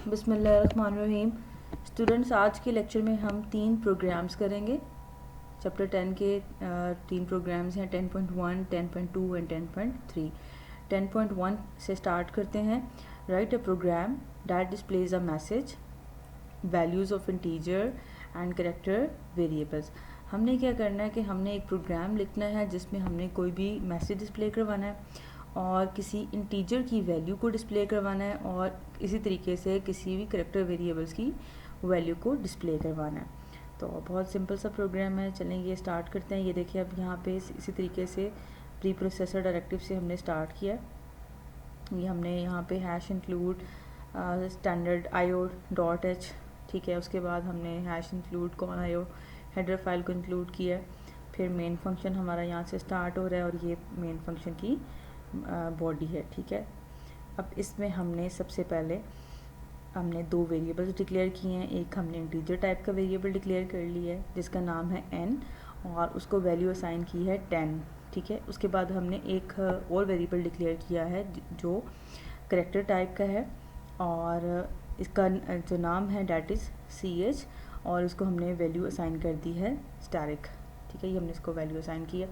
बिस्मिल्लाहिर्रहमानिर्रहीम। स्टूडेंट्स, आज के लेक्चर में हम 3 प्रोग्राम्स करेंगे। चैप्टर 10 के 3 प्रोग्राम्स हैं, 10.1, 10.2 एंड 10.3। 10.1 से स्टार्ट करते हैं। Write a program that displays a message, values of integer and character variables. हमने क्या करना है कि हमने एक प्रोग्राम लिखना है जिसमें हमने कोई भी मैसेज डिस्प्ले करवाना है और किसी इंटीजर की वैल्यू को डिस्प्ले करवाना है और इसी तरीके से किसी भी कैरेक्टर वेरिएबल्स की वैल्यू को डिस्प्ले करवाना है। तो बहुत सिंपल सा प्रोग्राम है। चलें ये स्टार्ट करते हैं। ये देखिए, अब यहाँ पे इसी तरीके से प्री प्रोसेसर डायरेक्टिव से हमने स्टार्ट किया। ये हमने यहाँ पे हैश इंक्लूड स्टैंडर्ड io.h, ठीक है। उसके बाद हमने hash include conio io header file को इंक्लूड किया। फिर मेन फंक्शन हमारा यहाँ से स्टार्ट हो रहा है और ये मेन फंक्शन की बॉडी है, ठीक है। अब इसमें हमने सबसे पहले हमने 2 वेरिएबल्स डिक्लेयर किए हैं। एक हमने इंटीजर टाइप का वेरिएबल डिक्लेयर कर लिया है जिसका नाम है n और उसको वैल्यू असाइन की है 10, ठीक है। उसके बाद हमने एक और वेरिएबल डिक्लेयर किया है जो कैरेक्टर टाइप का है और इसका जो नाम है डैट इज़ ch और इसको हमने वैल्यू असाइन कर दी है स्टैरिक, ठीक है। ये हमने इसको वैल्यू असाइन किया।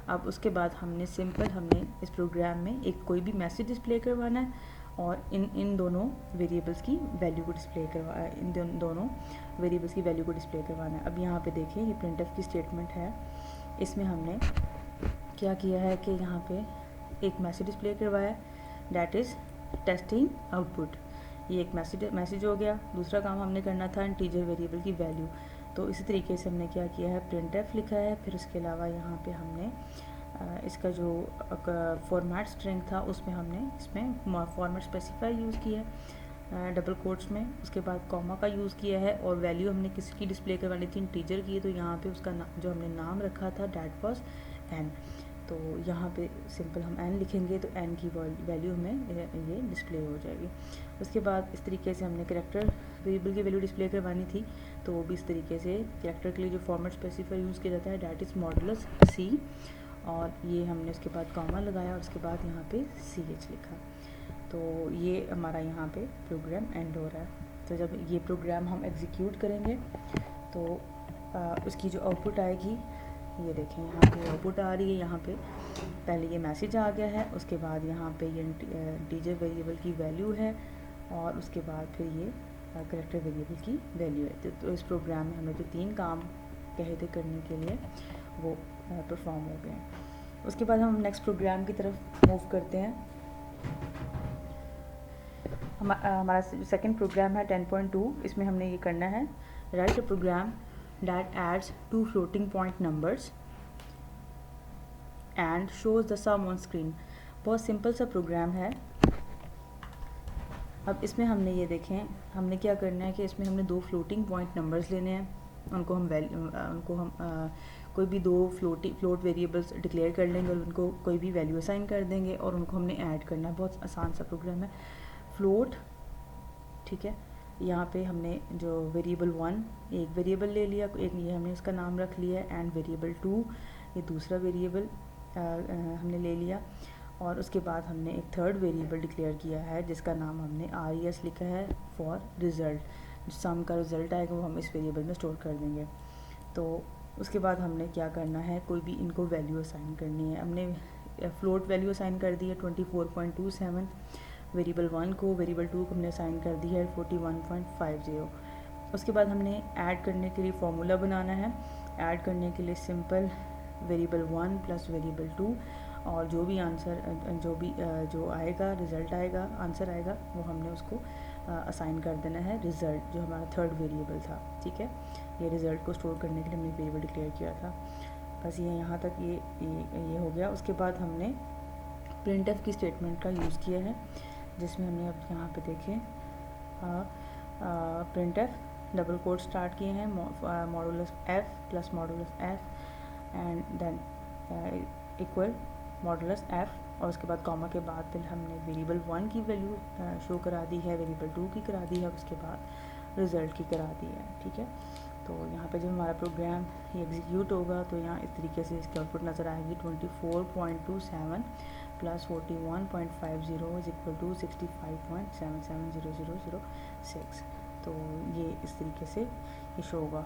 अब उसके बाद हमने इस प्रोग्राम में एक कोई भी मैसेज डिस्प्ले करवाना है और इन दोनों वेरिएबल्स की वैल्यू को डिस्प्ले करवाना है। अब यहाँ पे देखें, ये प्रिंटफ की स्टेटमेंट है। इसमें हमने क्या किया है कि यहाँ पे एक मैसेज डिस्प्ले करवाया, डैट इज़ टेस्टिंग आउटपुट। ये एक मैसेज हो गया। दूसरा काम हमने करना था इंटीजर वेरिएबल की वैल्यू। तो इसी तरीके से हमने क्या किया है, प्रिंटफ लिखा है। फिर उसके अलावा यहाँ पे हमने इसका जो फॉर्मेट स्ट्रिंग था उसमें हमने इसमें फॉर्मेट स्पेसिफाई यूज़ किया है डबल कोट्स में। उसके बाद कॉमा का यूज़ किया है और वैल्यू हमने किसकी डिस्प्ले करवानी थी, इंटीजर की। तो यहाँ पे उसका जो हमने नाम रखा था डैट वाज n। तो यहाँ पे सिंपल हम n लिखेंगे तो n की वैल्यू हमें ये डिस्प्ले हो जाएगी। उसके बाद इस तरीके से हमने कैरेक्टर वेरिएबल की वैल्यू डिस्प्ले करवानी थी। तो वो भी इस तरीके से कैरेक्टर के लिए जो फॉर्मेट स्पेसिफाई यूज़ किया जाता है डैट इज़ मॉडुलस c और ये हमने उसके बाद कॉमा लगाया और उसके बाद यहाँ पे ch लिखा। तो ये हमारा यहाँ पे प्रोग्राम एंड हो रहा है। तो जब ये प्रोग्राम हम एग्जीक्यूट करेंगे तो उसकी जो आउटपुट आएगी, ये देखें यहाँ पे आउटपुट आ रही है। यहाँ पे पहले ये मैसेज आ गया है, उसके बाद यहाँ पे ये इंटीजर वेरिएबल की वैल्यू है और उसके बाद फिर ये कैरेक्टर वेरिएबल की वैल्यू है। तो इस प्रोग्राम में हमें जो 3 काम कहे थे करने के लिए वो परफॉर्म हो गए हैं। उसके बाद हम नेक्स्ट प्रोग्राम की तरफ मूव करते हैं। हमारा सेकंड प्रोग्राम है 10.2। इसमें हमने ये करना है, write a program that adds 2 floating point numbers and shows the sum on screen। बहुत सिंपल सा प्रोग्राम है। अब इसमें हमने ये देखें, हमने क्या करना है कि इसमें हमने 2 फ्लोटिंग पॉइंट नंबर्स लेने हैं। उनको हम कोई भी 2 फ्लोट वेरिएबल्स डिक्लेयर कर लेंगे और उनको कोई भी वैल्यू असाइन कर देंगे और उनको हमने ऐड करना है। बहुत आसान सा प्रोग्राम है। फ्लोट, ठीक है। यहाँ पे हमने जो वेरिएबल 1 एक वेरिएबल ले लिया, एक ये हमने इसका नाम रख लिया है, एंड वेरिएबल 2 ये दूसरा वेरिएबल हमने ले लिया और उसके बाद हमने एक थर्ड वेरिएबल डिक्लेयर किया है जिसका नाम हमने res लिखा है फॉर रिज़ल्ट। सम का रिज़ल्ट आएगा वो हम इस वेरिएबल में स्टोर कर देंगे। तो उसके बाद हमने क्या करना है, कोई भी इनको वैल्यू असाइन करनी है। हमने फ्लोट वैल्यू असाइन कर दी है 24.27, वेरिएबल 1 को, वेरिएबल 2 को हमने असाइन कर दी है 41.50। उसके बाद हमने ऐड करने के लिए फार्मूला बनाना है। ऐड करने के लिए सिंपल वेरिएबल 1 प्लस वेरिएबल 2 और जो भी आंसर जो आएगा, रिज़ल्ट आएगा, आंसर आएगा, वो हमने उसको असाइन कर देना है रिज़ल्ट, जो हमारा थर्ड वेरिएबल था, ठीक है। ये रिज़ल्ट को स्टोर करने के लिए हमने वेरिएबल डिक्लेयर किया था। बस ये यहाँ तक ये हो गया। उसके बाद हमने प्रिंटफ की स्टेटमेंट का यूज़ किया है जिसमें हमने अब यहाँ पे देखें प्रिंटफ डबल कोट स्टार्ट किए हैं, modulus f plus modulus f and than equal modulus f और उसके बाद कॉमा के बाद फिर हमने वेरिएबल 1 की वैल्यू शो करा दी है, वेरिएबल 2 की करा दी है, उसके बाद रिज़ल्ट की करा दी है, ठीक है। तो यहाँ पे जब हमारा प्रोग्राम ये एग्जीक्यूट होगा तो यहाँ इस तरीके से इसकी आउटपुट नज़र आएगी 24.27 प्लस 41.50 इज इक्वल टू 65.770006। तो ये इस तरीके से ये शो होगा।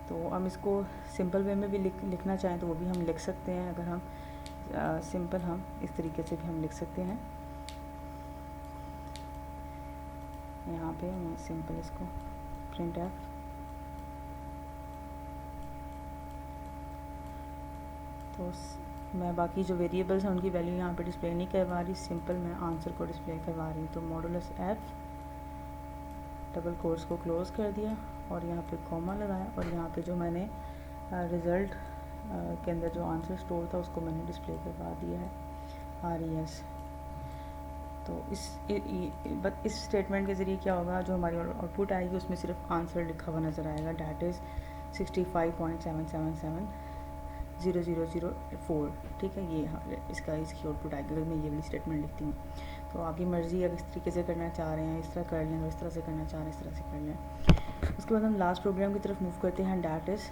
तो हम इसको सिंपल वे में भी लिखना चाहें तो वो भी हम लिख सकते हैं। अगर हम सिंपल हम इस तरीके से भी हम लिख सकते हैं। यहाँ पे मैं सिंपल इसको प्रिंट एफ तो मैं बाकी जो वेरिएबल्स हैं उनकी वैल्यू यहाँ पे डिस्प्ले नहीं करवा रही, सिंपल मैं आंसर को डिस्प्ले करवा रही हूँ। तो मॉडुलस एफ डबल कोट्स को क्लोज कर दिया और यहाँ पे कॉमा लगाया और यहाँ पे जो मैंने रिज़ल्ट के अंदर जो आंसर स्टोर था उसको मैंने डिस्प्ले करवा दिया है RES। तो इस स्टेटमेंट के ज़रिए क्या होगा, जो हमारी आउटपुट आएगी उसमें सिर्फ आंसर लिखा हुआ नज़र आएगा, डैट इज़ 65.777004। ठीक है, ये इसकी आउटपुट आएगी अगर मैं ये वाली स्टेटमेंट लिखती हूँ। तो आपकी मर्ज़ी अगर इस तरीके से करना चाह रहे हैं इस तरह कर लें, और इस तरह से करना चाह रहे हैं इस तरह से कर लें। उसके बाद हम लास्ट प्रोग्राम की तरफ मूव करते हैं, that is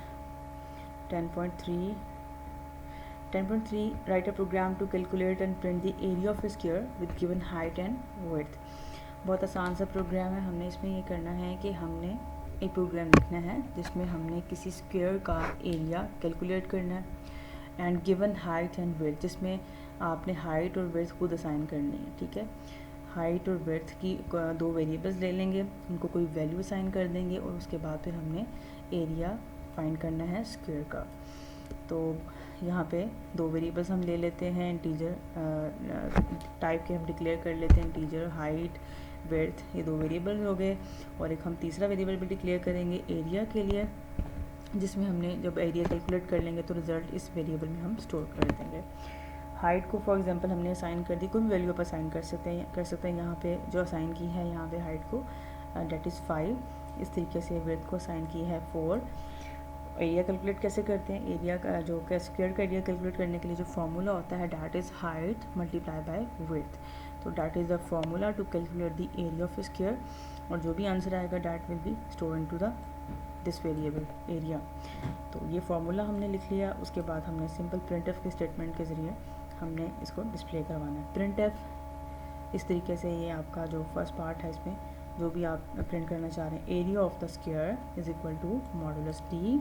10.3 write a program to calculate and print the area of a square with given height and width. बहुत आसान सा प्रोग्राम है। हमने इसमें ये करना है कि हमने एक प्रोग्राम लिखना है जिसमें हमने किसी स्क्वायर का एरिया कैलकुलेट करना है and given height and width, जिसमें आपने हाइट और विड्थ खुद असाइन करनी है। ठीक है, हाइट और विड्थ की दो वेरिएबल्स ले लेंगे, उनको कोई वैल्यू असाइन कर देंगे और उसके बाद फिर हमने एरिया फाइंड करना है स्क्वायर का। तो यहाँ पे दो वेरिएबल्स हम ले लेते हैं, इंटीजर टाइप के हम डिक्लेयर कर लेते हैं, इंटीजर हाइट विड्थ, ये दो वेरिएबल हो गए। और एक हम तीसरा वेरिएबल भी डिक्लेयर करेंगे एरिया के लिए, जिसमें हमने जब एरिया कैलकुलेट कर लेंगे तो रिज़ल्ट इस वेरिएबल में हम स्टोर कर देंगे। हाइट को फॉर एग्जांपल हमने असाइन कर दी, कोई भी वैल्यू आप असाइन कर सकते हैं। यहाँ पे जो असाइन की है यहाँ पे हाइट को डेट इज़ 5, इस तरीके से विड्थ को असाइन की है 4। एरिया कैलकुलेट कैसे करते हैं, एरिया का जो स्क्वायर का एरिया कैलकुलेट करने के लिए जो फार्मूला होता है that is height multiply by width. तो that is the formula to calculate the area of square, और जो भी आंसर आएगा that will be store into the this variable area. तो ये फार्मूला हमने लिख लिया। उसके बाद हमने सिंपल प्रिंटफ के स्टेटमेंट के ज़रिए हमने इसको डिस्प्ले करवाना है। प्रिंटफ इस तरीके से, ये आपका जो फर्स्ट पार्ट है इसमें जो भी आप प्रिंट करना चाह रहे हैं, area of the square is equal to modulus d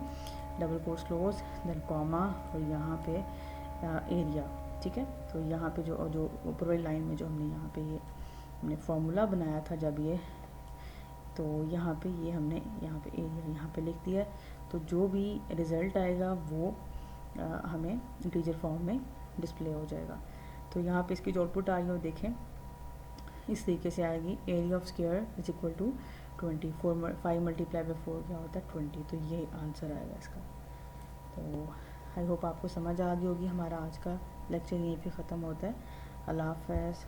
double quotes close then comma और यहाँ पे एरिया। ठीक है, तो यहाँ पे जो ऊपर वाली लाइन में जो हमने फार्मूला बनाया था जब ये, तो यहाँ पे ये हमने यहाँ पे एरिया यहाँ पे लिख दिया। तो जो भी रिज़ल्ट आएगा वो हमें इंटीजर फॉर्म में डिस्प्ले हो जाएगा। तो यहाँ पे इसकी जो आउटपुट आई हो देखें इस तरीके से आएगी, area of square is equal to 20, 5 multiply by 4 क्या होता है 20। तो ये आंसर आएगा इसका। तो आई होप आपको समझ आ गई होगी। हमारा आज का लेक्चर यहीं पे ख़त्म होता है। अल्लाह हाफ़िज़।